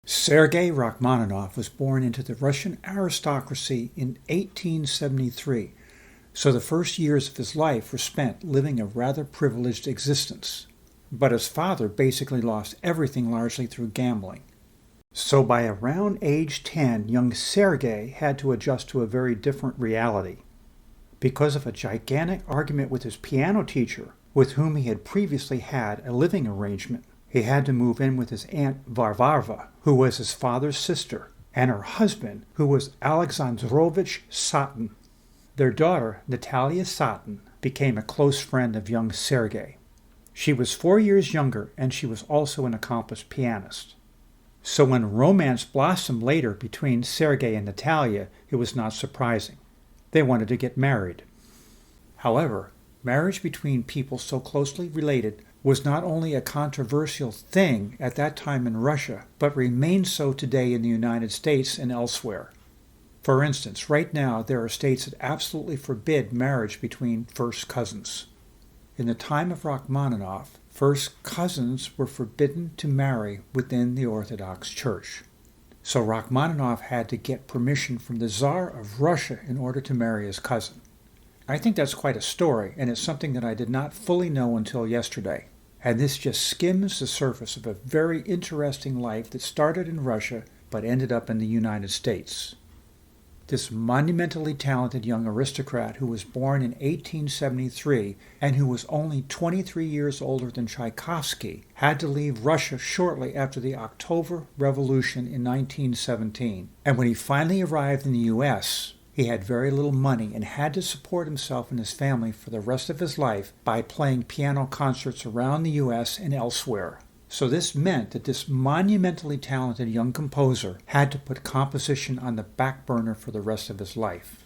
Sergei Rachmaninov was born into the Russian aristocracy in 1873, so the first years of his life were spent living a rather privileged existence. But his father basically lost everything largely through gambling. So by around age 10, young Sergei had to adjust to a very different reality. Because of a gigantic argument with his piano teacher, with whom he had previously had a living arrangement, he had to move in with his aunt Varvara, who was his father's sister, and her husband, who was Alexandrovich Satin. Their daughter, Natalia Satin, became a close friend of young Sergei. She was 4 years younger, and she was also an accomplished pianist. So when romance blossomed later between Sergei and Natalia, it was not surprising. They wanted to get married. However, marriage between people so closely related was not only a controversial thing at that time in Russia, but remains so today in the United States and elsewhere. For instance, right now there are states that absolutely forbid marriage between first cousins. In the time of Rachmaninov, first cousins were forbidden to marry within the Orthodox Church. So Rachmaninov had to get permission from the Tsar of Russia in order to marry his cousin. I think that's quite a story, and it's something that I did not fully know until yesterday. And this just skims the surface of a very interesting life that started in Russia but ended up in the United States. This monumentally talented young aristocrat who was born in 1873 and who was only 23 years older than Tchaikovsky had to leave Russia shortly after the October Revolution in 1917. And when he finally arrived in the U.S., he had very little money and had to support himself and his family for the rest of his life by playing piano concerts around the U.S. and elsewhere. So this meant that this monumentally talented young composer had to put composition on the back burner for the rest of his life.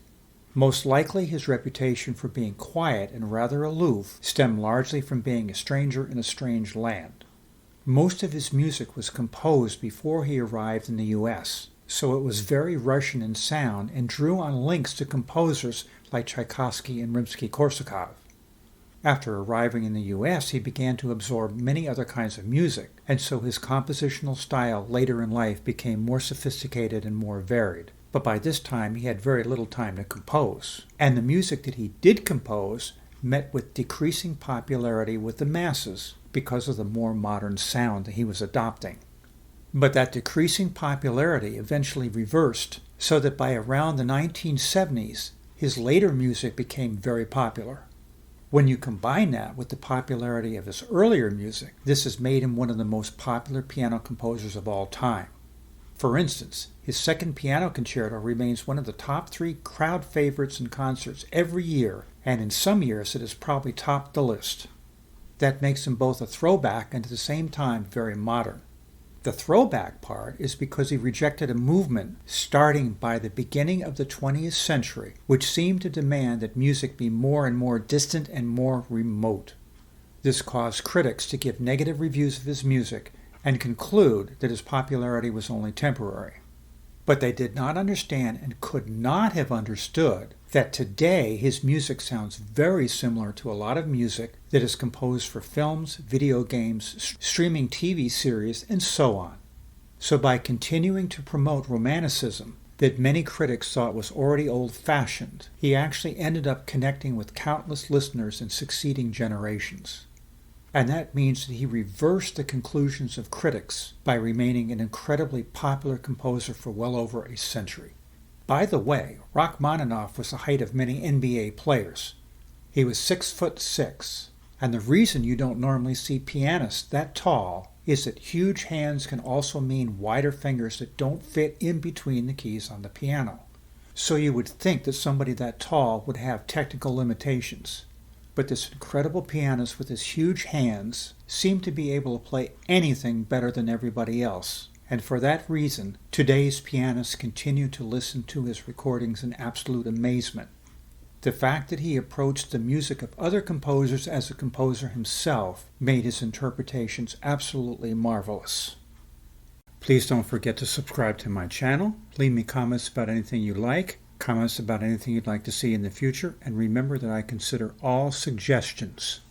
Most likely his reputation for being quiet and rather aloof stemmed largely from being a stranger in a strange land. Most of his music was composed before he arrived in the U.S., so it was very Russian in sound and drew on links to composers like Tchaikovsky and Rimsky-Korsakov. After arriving in the U.S., he began to absorb many other kinds of music, and so his compositional style later in life became more sophisticated and more varied. But by this time, he had very little time to compose, and the music that he did compose met with decreasing popularity with the masses because of the more modern sound that he was adopting. But that decreasing popularity eventually reversed, so that by around the 1970s, his later music became very popular. When you combine that with the popularity of his earlier music, this has made him one of the most popular piano composers of all time. For instance, his second piano concerto remains one of the top 3 crowd favorites in concerts every year, and in some years it has probably topped the list. That makes him both a throwback and at the same time very modern. The throwback part is because he rejected a movement starting by the beginning of the 20th century, which seemed to demand that music be more and more distant and more remote. This caused critics to give negative reviews of his music and conclude that his popularity was only temporary. But they did not understand and could not have understood that today his music sounds very similar to a lot of music that is composed for films, video games, streaming TV series, and so on. So by continuing to promote Romanticism, that many critics thought was already old-fashioned, he actually ended up connecting with countless listeners in succeeding generations. And that means that he reversed the conclusions of critics by remaining an incredibly popular composer for well over a century. By the way, Rachmaninov was the height of many NBA players. He was 6'6", and the reason you don't normally see pianists that tall is that huge hands can also mean wider fingers that don't fit in between the keys on the piano. So you would think that somebody that tall would have technical limitations. But this incredible pianist with his huge hands seemed to be able to play anything better than everybody else. And for that reason, today's pianists continue to listen to his recordings in absolute amazement. The fact that he approached the music of other composers as a composer himself made his interpretations absolutely marvelous. Please don't forget to subscribe to my channel. Leave me comments about anything you like, comments about anything you'd like to see in the future, and remember that I consider all suggestions